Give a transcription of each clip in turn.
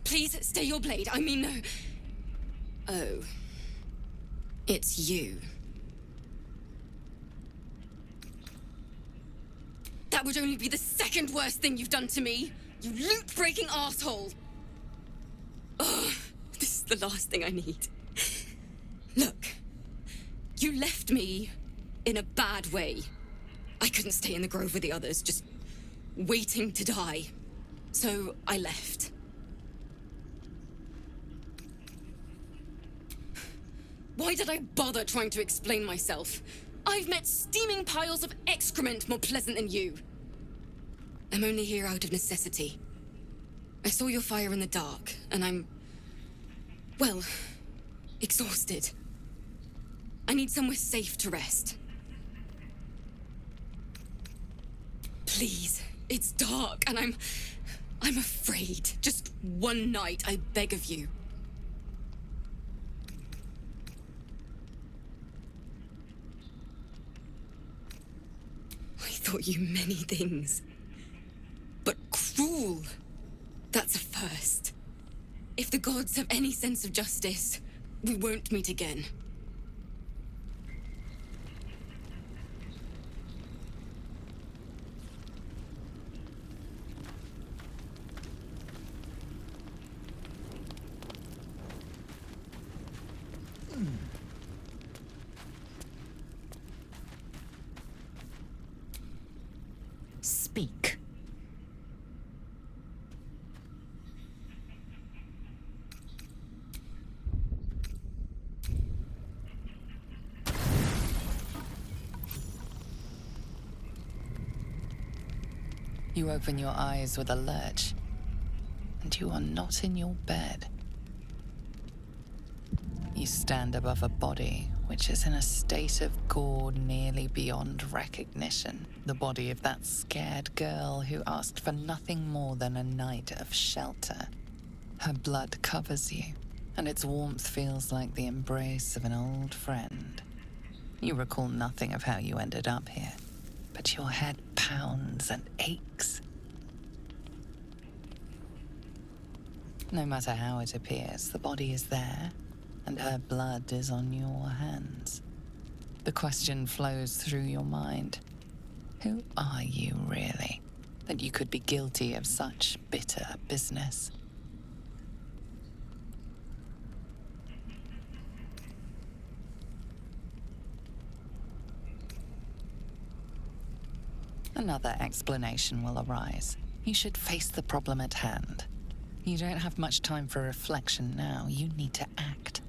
Please stay your blade. I mean, no. Oh. It's you. That would only be the second worst thing you've done to me. You loot-breaking asshole. Oh, this is the last thing I need. Look. You left me in a bad way. I couldn't stay in the grove with the others, just waiting to die. So I left. Why did I bother trying to explain myself? I've met steaming piles of excrement more pleasant than you. I'm only here out of necessity. I saw your fire in the dark, and I'm... well, exhausted. I need somewhere safe to rest. Please, it's dark, and I'm afraid. Just one night, I beg of you. I thought you many things. But cruel. That's a first. If the gods have any sense of justice, we won't meet again. Speak. You open your eyes with a lurch, and you are not in your bed. You stand above a body which is in a state of gore nearly beyond recognition. The body of that scared girl who asked for nothing more than a night of shelter. Her blood covers you, and its warmth feels like the embrace of an old friend. You recall nothing of how you ended up here, but your head pounds and aches. No matter how it appears, the body is there, and her blood is on your hands. The question flows through your mind. Who are you, really, that you could be guilty of such bitter business? Another explanation will arise. You should face the problem at hand. You don't have much time for reflection now. You need to act.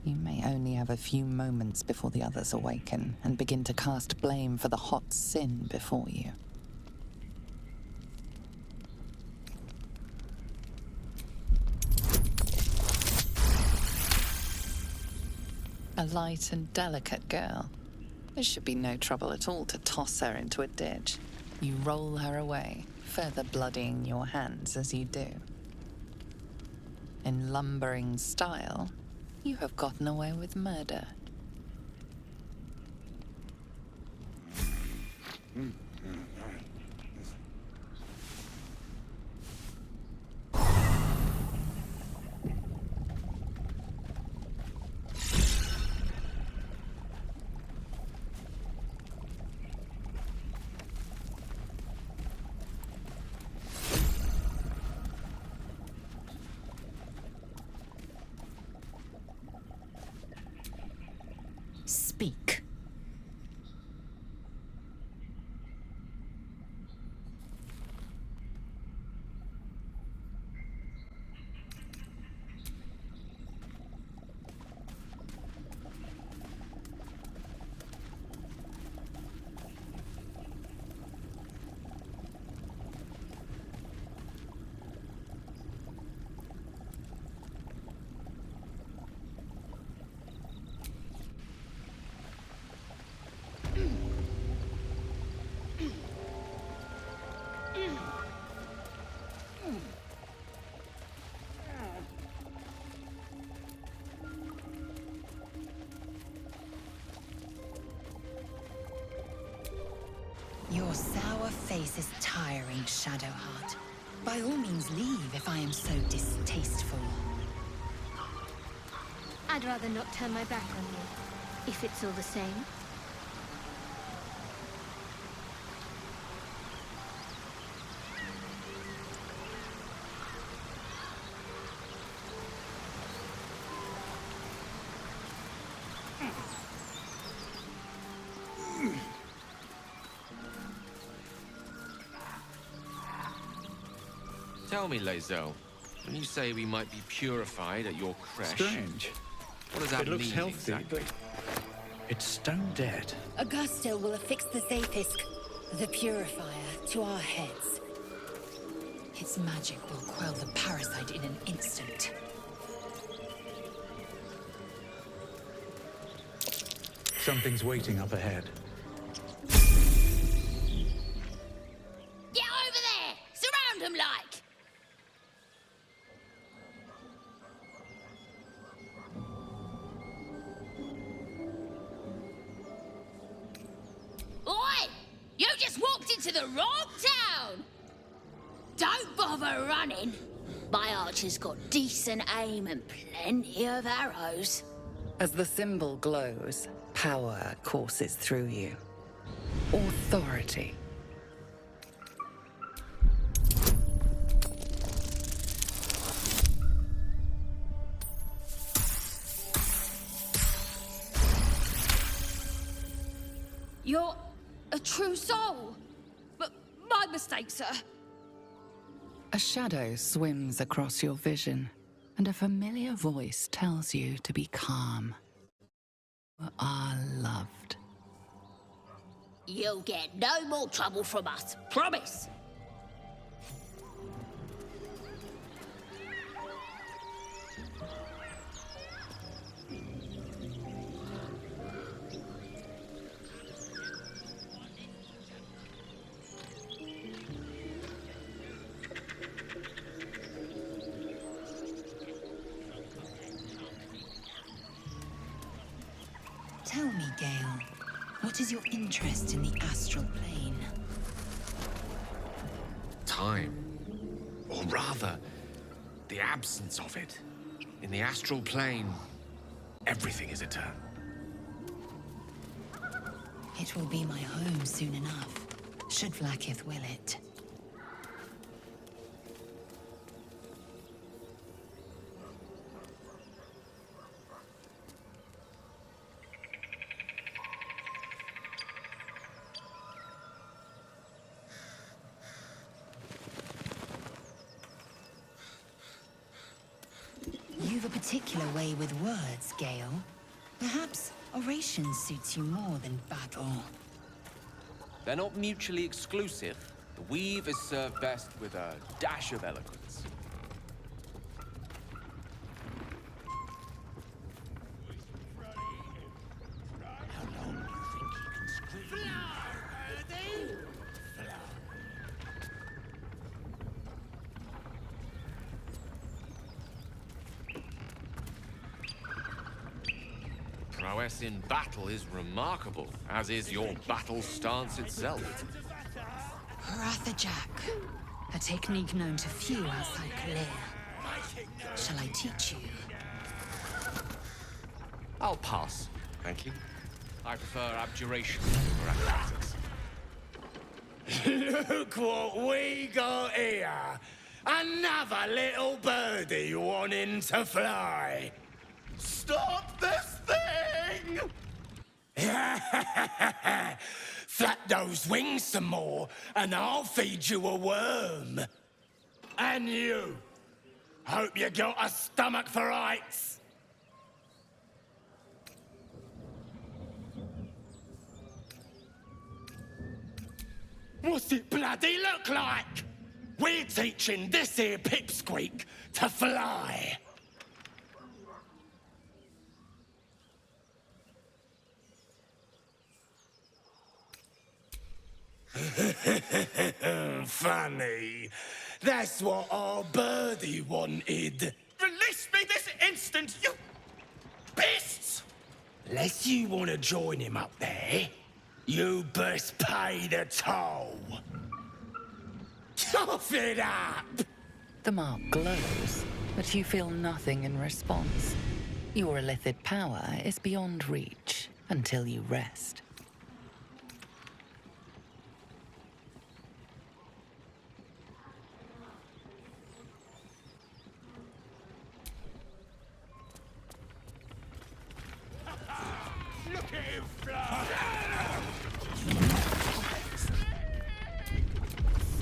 You may only have a few moments before the others awaken and begin to cast blame for the hot sin before you. A light and delicate girl. There should be no trouble at all to toss her into a ditch. You roll her away, further bloodying your hands as you do. In lumbering style, you have gotten away with murder. Speak. Your sour face is tiring, Shadowheart. By all means leave if I am so distasteful. I'd rather not turn my back on you, if it's all the same. Tell me, Lae'zel, when you say we might be purified at your creche... Strange. What does that It looks mean, healthy, exactly? but it's stone dead. Augustil will affix the Zafisk, the Purifier, to our heads. Its magic will quell the parasite in an instant. Something's waiting up ahead. Get over there! Surround them like! Oi! You just walked into the wrong town! Don't bother running. My archer's got decent aim and plenty of arrows. As the symbol glows, power courses through you. Authority. You're a true soul. But my mistake, sir. A shadow swims across your vision, and a familiar voice tells you to be calm. You are loved. You'll get no more trouble from us, promise. Tell me, Gale, what is your interest in the astral plane? Time. Or rather, the absence of it. In the astral plane, everything is eternal. It will be my home soon enough, should Vlaakith will it. You've a particular way with words, Gale. Perhaps oration suits you more than battle. They're not mutually exclusive. The weave is served best with a dash of eloquence. Prowess in battle is remarkable, as is your battle stance itself. Rathajak, a technique known to few outside Kalir. Shall I teach you? I'll pass, thank you. I prefer abjuration over athletics. Look what we got here! Another little birdie wanting to fly! Stop this thing! Flap those wings some more, and I'll feed you a worm. And you! Hope you got a stomach for heights! What's it bloody look like? We're teaching this here pipsqueak to fly. Funny. That's what our birdie wanted. Release me this instant, you beasts! Unless you want to join him up there, You best pay the toll. Cough it up! The mark glows, but you feel nothing in response. Your illithid power is beyond reach until you rest. Look at him fly!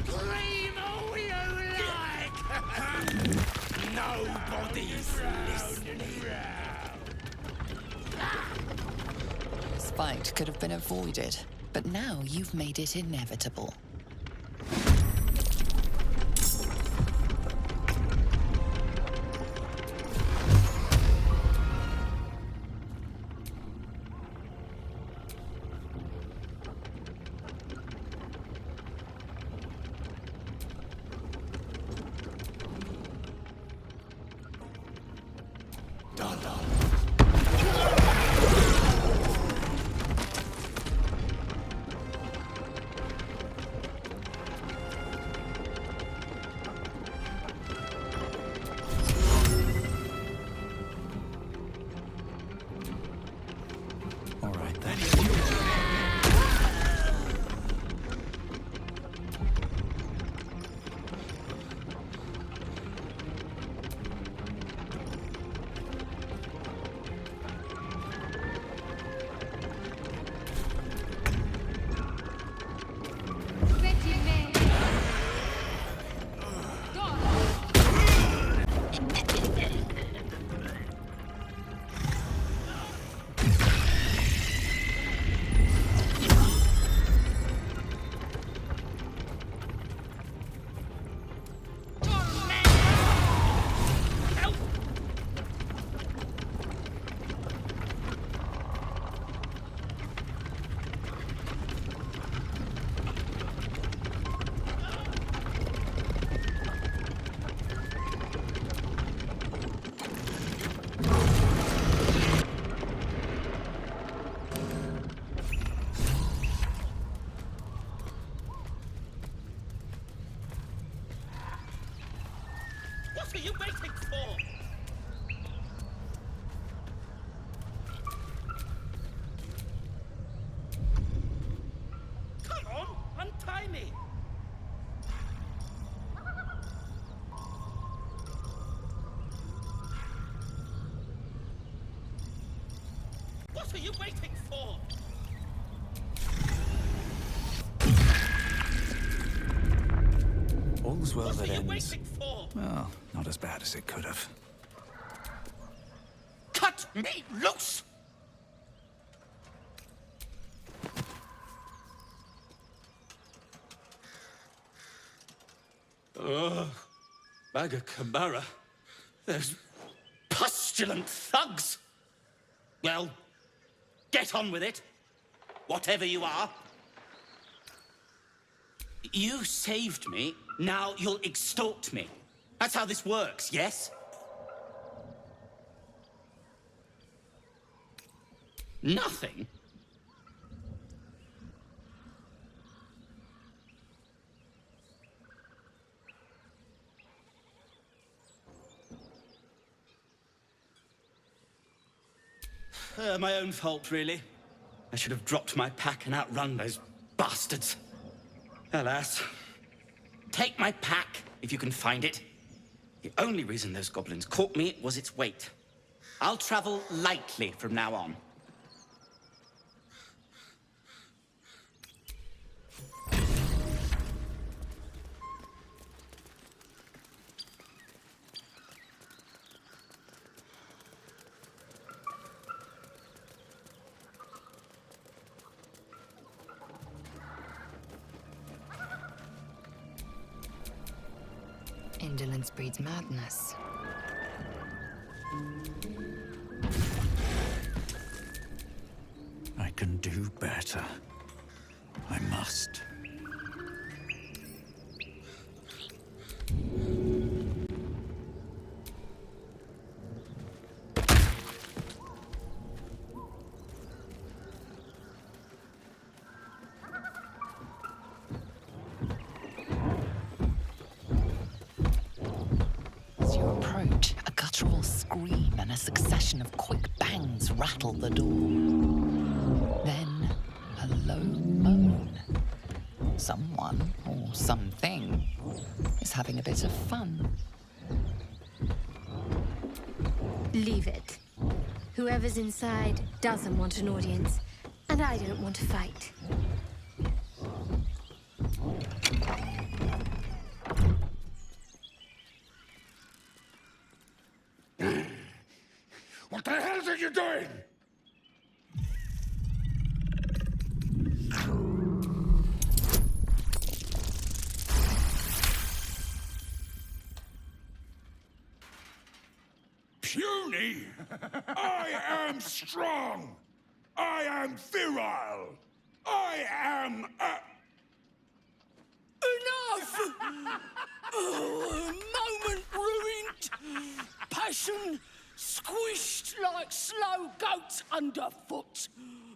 Scream all you like! Nobody's listening. This fight could have been avoided, but now you've made it inevitable. All right then. What are you waiting for? Come on, untie me! What are you waiting for? All's well What that are you ends. waiting for? Well, not as bad as it could have. Cut me loose! Bagacamara. Those pustulant thugs! Well, get on with it. Whatever you are. You saved me, now you'll extort me. That's how this works, yes? Nothing? My own fault, really. I should have dropped my pack and outrun those bastards. Alas. Take my pack, if you can find it. The only reason those goblins caught me was its weight. I'll travel lightly from now on. Indolence breeds madness. I can do better. I must. a succession of quick bangs rattle the door. Then a low moan. Someone, or something, is having a bit of fun. Leave it. Whoever's inside doesn't want an audience, and I don't want to fight. What the hell are you doing? Puny? I am strong. I am virile. I am Enough! Oh, moment ruined. Passion squished like slow goats underfoot.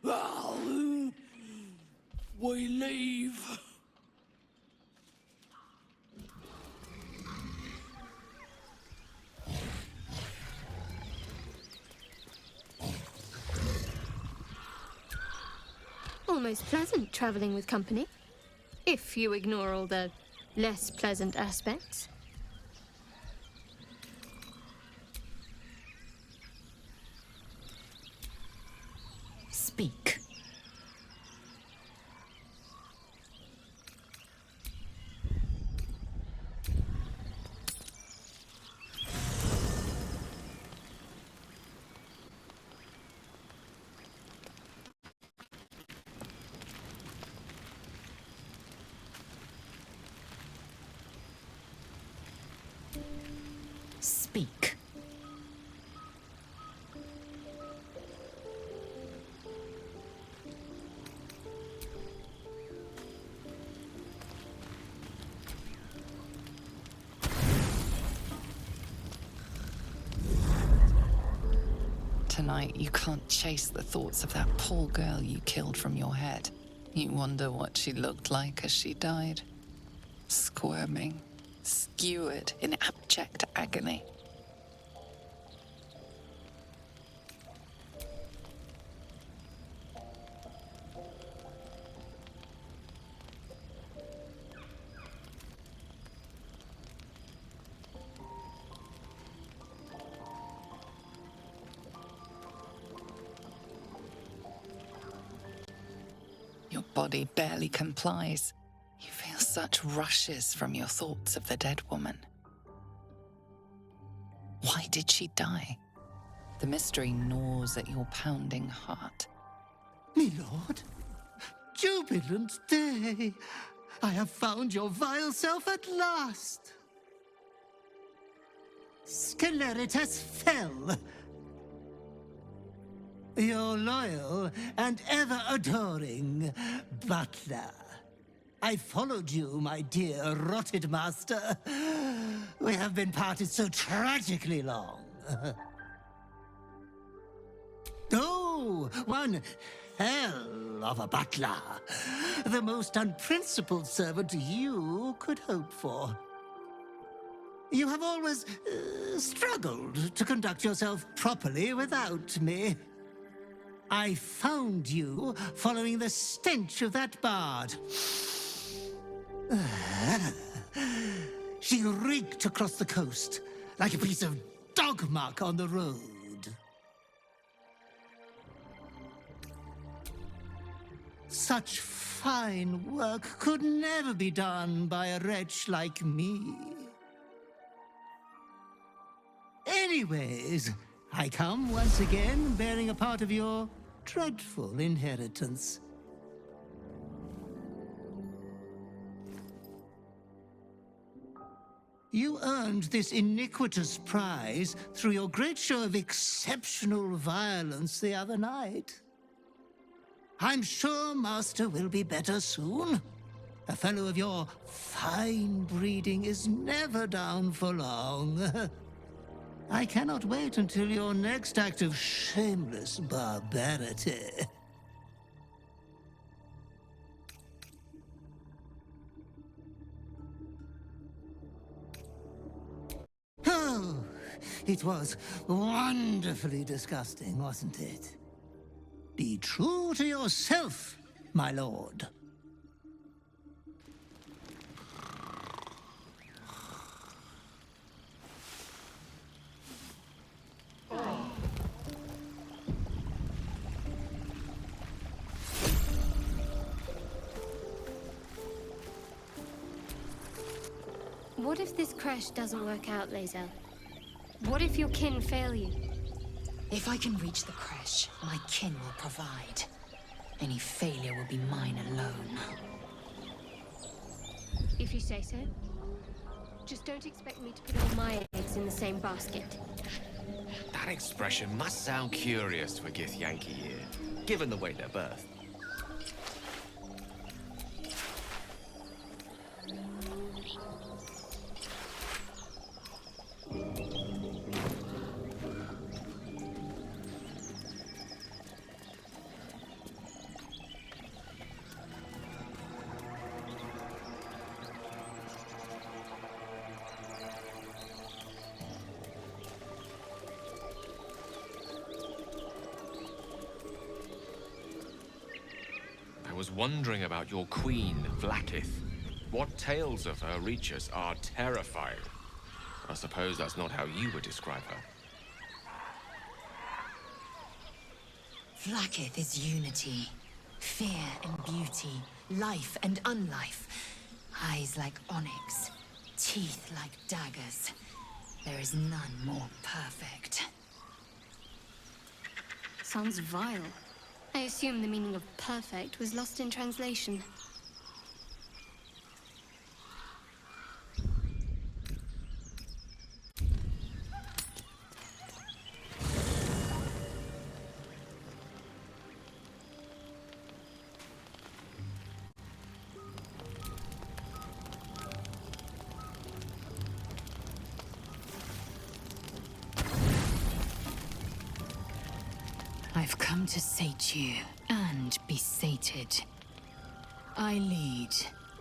Oh, we leave. Almost pleasant traveling with company, if you ignore all the less pleasant aspects. Speak. Speak. Tonight, you can't chase the thoughts of that poor girl you killed from your head. You wonder what she looked like as she died. Squirming, skewered in abject agony. Your body barely complies. You feel such rushes from your thoughts of the dead woman. Why did she die? The mystery gnaws at your pounding heart. Me lord, jubilant day! I have found your vile self at last! Sceleritas fell. Your loyal and ever-adoring butler. I followed you, my dear rotted master. We have been parted so tragically long. Oh, one hell of a butler. The most unprincipled servant you could hope for. You have always struggled to conduct yourself properly without me. I found you following the stench of that bard. She reeked across the coast like a piece of dog muck on the road. Such fine work could never be done by a wretch like me. Anyways, I come once again bearing a part of your dreadful inheritance. You earned this iniquitous prize through your great show of exceptional violence the other night. I'm sure Master will be better soon. A fellow of your fine breeding is never down for long. I cannot wait until your next act of shameless barbarity. Oh, It was wonderfully disgusting, wasn't it? Be true to yourself, my lord. What if this crash doesn't work out, Lae'zel? What if your kin fail you? If I can reach the creche, my kin will provide. Any failure will be mine alone. If you say so. Just don't expect me to put all my eggs in the same basket. That expression must sound curious for Githyanki ear, given the way they're birthed. I was wondering about your queen, Vlaakith. What tales of her reach us are terrifying. I suppose that's not how you would describe her. Vlaakith is unity. Fear and beauty. Life and unlife. Eyes like onyx. Teeth like daggers. There is none more perfect. Sounds vile. I assume the meaning of perfect was lost in translation. I've come to sate you, and be sated. I lead,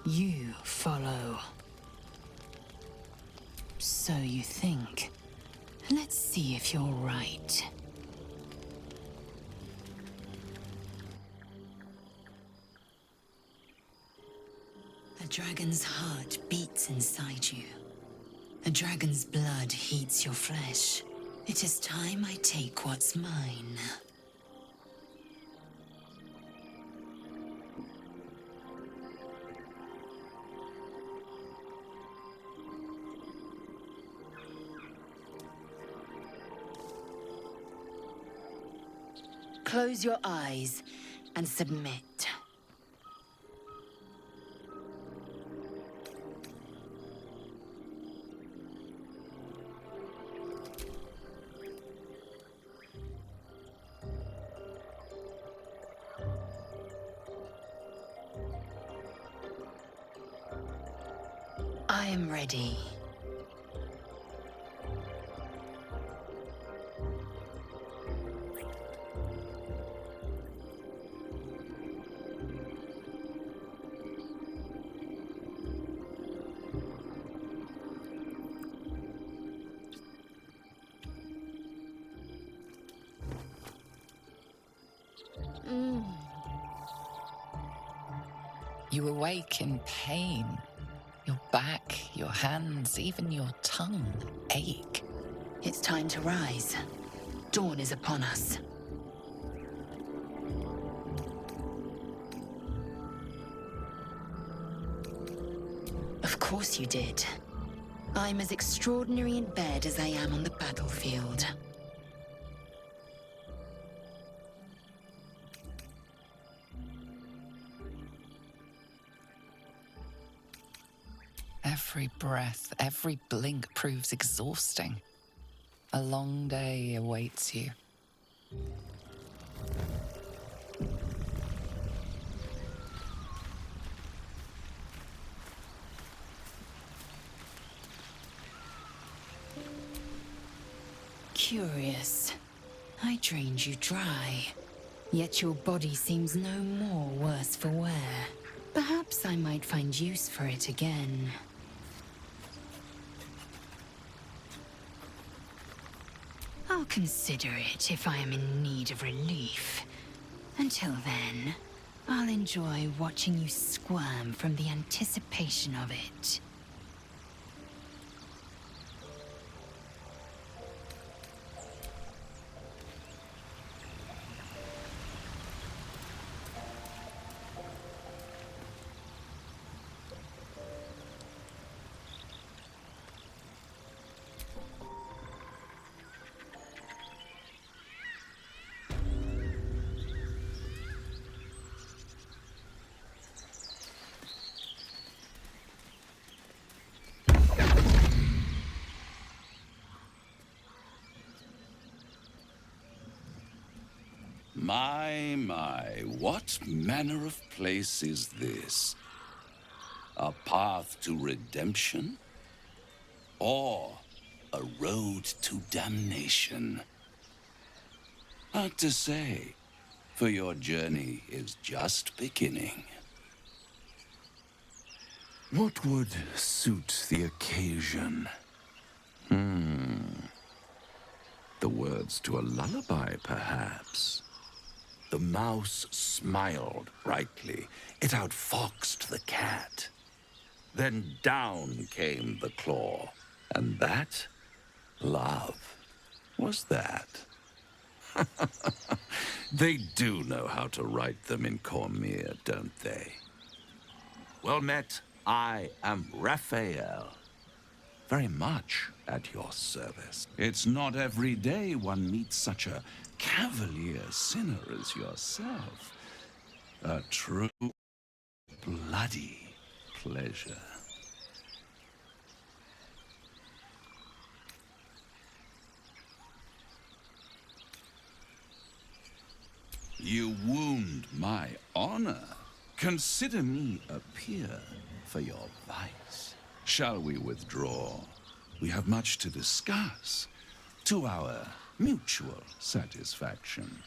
you follow. So you think. Let's see if you're right. A dragon's heart beats inside you. A dragon's blood heats your flesh. It is time I take what's mine. Close your eyes and submit. I am ready. You awake in pain. Your back, your hands, even your tongue ache. It's time to rise. Dawn is upon us. Of course you did. I'm as extraordinary in bed as I am on the battlefield. Every breath, every blink proves exhausting. A long day awaits you. Curious. I drained you dry. Yet your body seems no more worse for wear. Perhaps I might find use for it again. consider it if I am in need of relief. Until then, I'll enjoy watching you squirm from the anticipation of it. My, what manner of place is this? A path to redemption? Or a road to damnation? Hard to say, for your journey is just beginning. What would suit the occasion? The words to a lullaby, perhaps. The mouse smiled brightly. It outfoxed the cat. Then down came the claw. And that, love, was that. They do know how to write them in Cormier, don't they? Well met, I am Raphael. Very much at your service. It's not every day one meets such a cavalier sinner as yourself. A true bloody pleasure. You wound my honor. Consider me a peer for your vice. Shall we withdraw? We have much to discuss, to our mutual satisfaction.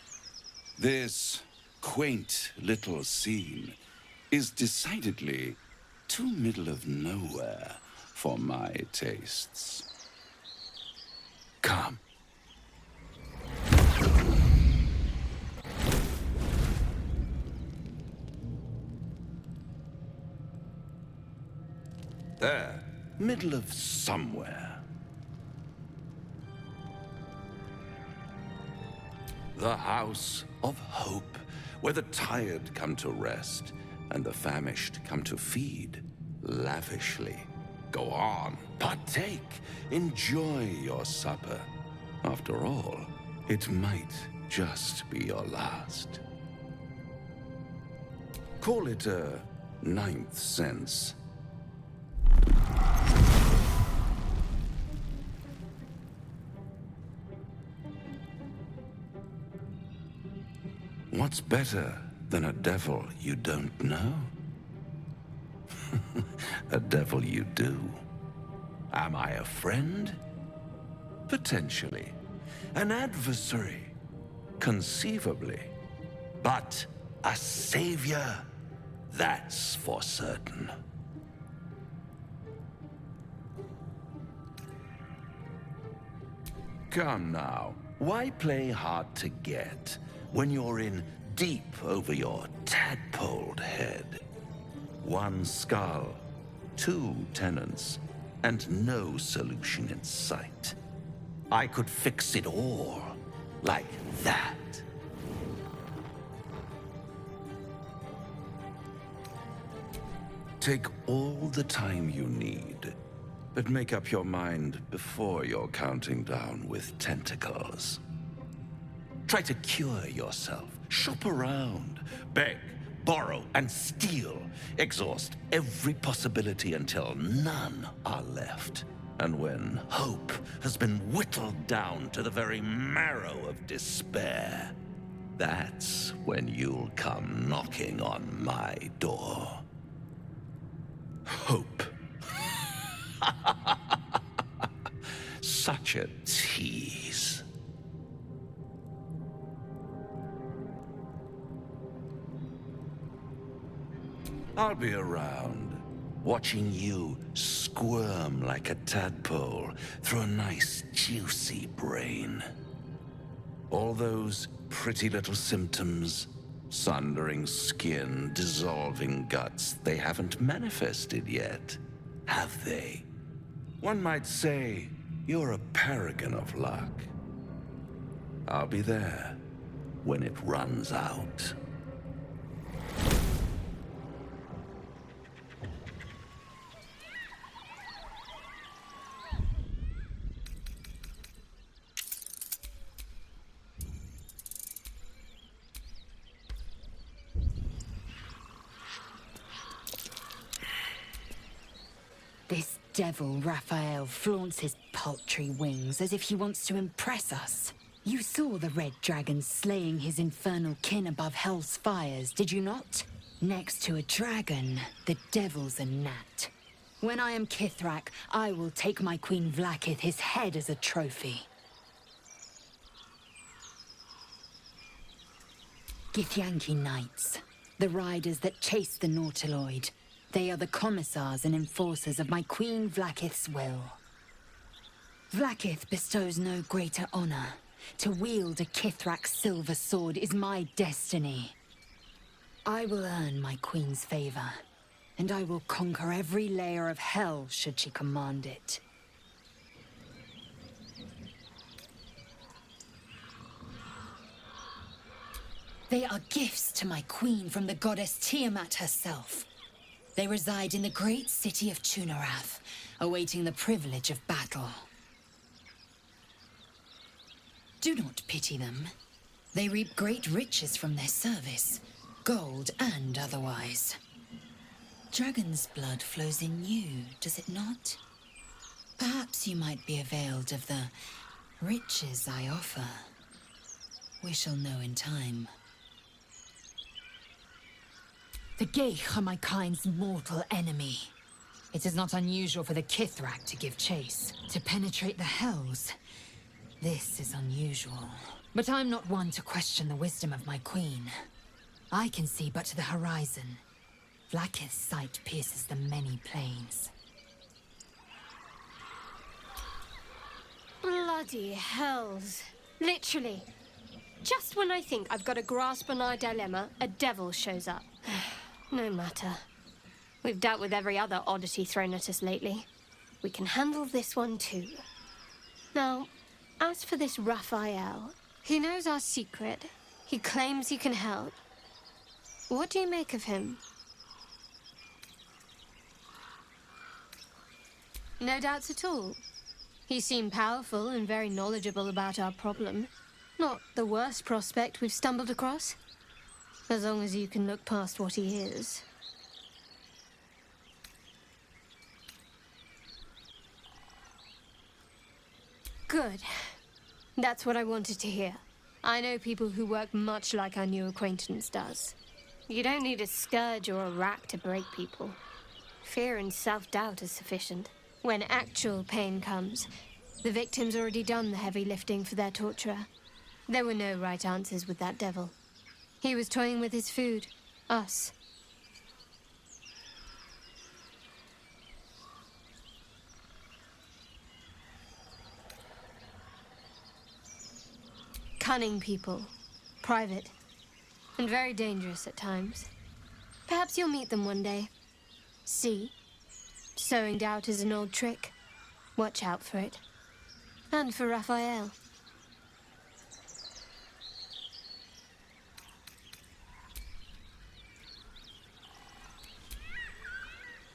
This quaint little scene is decidedly too middle of nowhere for my tastes. Come. There, middle of somewhere. The House of Hope, where the tired come to rest and the famished come to feed lavishly. Go on, partake, enjoy your supper. After all, it might just be your last. Call it a ninth sense. What's better than a devil you don't know? A devil you do. Am I a friend? Potentially. An adversary? Conceivably. But a savior? That's for certain. Come now, why play hard to get when you're in deep over your tadpoled head? One skull, two tenants, and no solution in sight. I could fix it all, like that. Take all the time you need, but make up your mind before you're counting down with tentacles. Try to cure yourself. Shop around. Beg, borrow, and steal. Exhaust every possibility until none are left. And when hope has been whittled down to the very marrow of despair, that's when you'll come knocking on my door. Hope. Such a tease. I'll be around, watching you squirm like a tadpole through a nice, juicy brain. All those pretty little symptoms, sundering skin, dissolving guts, they haven't manifested yet, have they? One might say you're a paragon of luck. I'll be there when it runs out. This devil Raphael flaunts his paltry wings as if he wants to impress us. You saw the red dragon slaying his infernal kin above hell's fires, did you not? Next to a dragon, the devil's a gnat. When I am Kithrak, I will take my Queen Vlaakith his head as a trophy. Githyanki Knights, the riders that chase the Nautiloid. They are the commissars and enforcers of my Queen Vlaakith's will. Vlaakith bestows no greater honor. To wield a Kithrak's silver sword is my destiny. I will earn my Queen's favor, and I will conquer every layer of hell should she command it. They are gifts to my Queen from the goddess Tiamat herself. They reside in the great city of Tunarath, awaiting the privilege of battle. Do not pity them. They reap great riches from their service, gold and otherwise. Dragon's blood flows in you, does it not? Perhaps you might be availed of the riches I offer. We shall know in time. The Geich are my kind's mortal enemy. It is not unusual for the Kithrak to give chase, to penetrate the hells. This is unusual. But I'm not one to question the wisdom of my queen. I can see but to the horizon. Vlaakith's sight pierces the many plains. Bloody hells. Literally. Just when I think I've got a grasp on our dilemma, a devil shows up. No matter. We've dealt with every other oddity thrown at us lately. We can handle this one too. Now, as for this Raphael, he knows our secret. He claims he can help. What do you make of him? No doubts at all. He seemed powerful and very knowledgeable about our problem. Not the worst prospect we've stumbled across. As long as you can look past what he is. Good. That's what I wanted to hear. I know people who work much like our new acquaintance does. You don't need a scourge or a rack to break people. Fear and self-doubt is sufficient. When actual pain comes, the victim's already done the heavy lifting for their torturer. There were no right answers with that devil. He was toying with his food. Us. Cunning people. Private. And very dangerous at times. Perhaps you'll meet them one day. See? Sowing doubt is an old trick. Watch out for it. And for Raphael.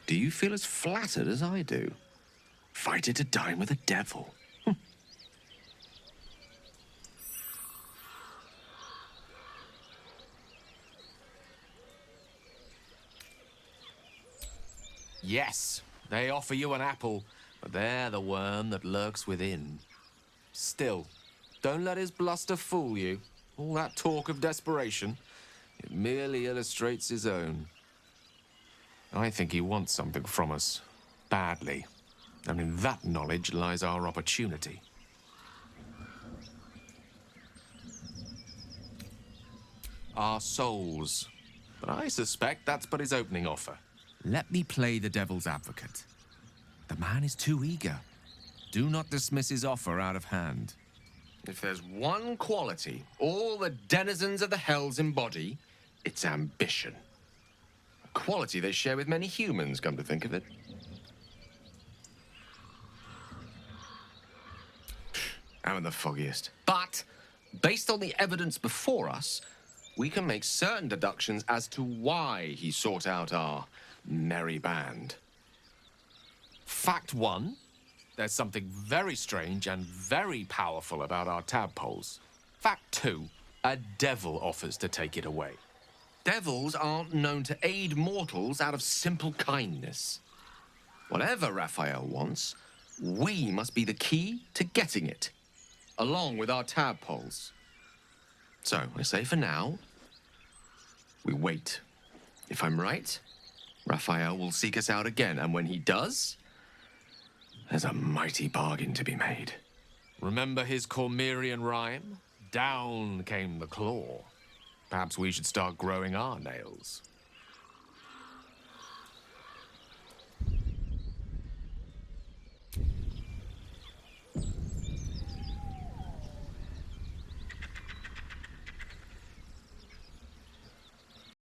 Do you feel as flattered as I do? Invited to dine with a devil. Yes, they offer you an apple, but they're the worm that lurks within. Still, don't let his bluster fool you. All that talk of desperation, it merely illustrates his own. I think he wants something from us, badly. And in that knowledge lies our opportunity. Our souls. But I suspect that's but his opening offer. Let me play the devil's advocate. The man is too eager. Do not dismiss his offer out of hand. If there's one quality all the denizens of the hells embody, it's ambition. A quality they share with many humans, come to think of it. I'm in the foggiest. But, based on the evidence before us, we can make certain deductions as to why he sought out our merry band. Fact one, there's something very strange and very powerful about our tadpoles. Fact two, a devil offers to take it away. Devils aren't known to aid mortals out of simple kindness. Whatever Raphael wants, we must be the key to getting it, along with our tadpoles. So, I say for now, we wait. If I'm right, Raphael will seek us out again, and when he does, there's a mighty bargain to be made. Remember his Cormyrean rhyme? Down came the claw. Perhaps we should start growing our nails.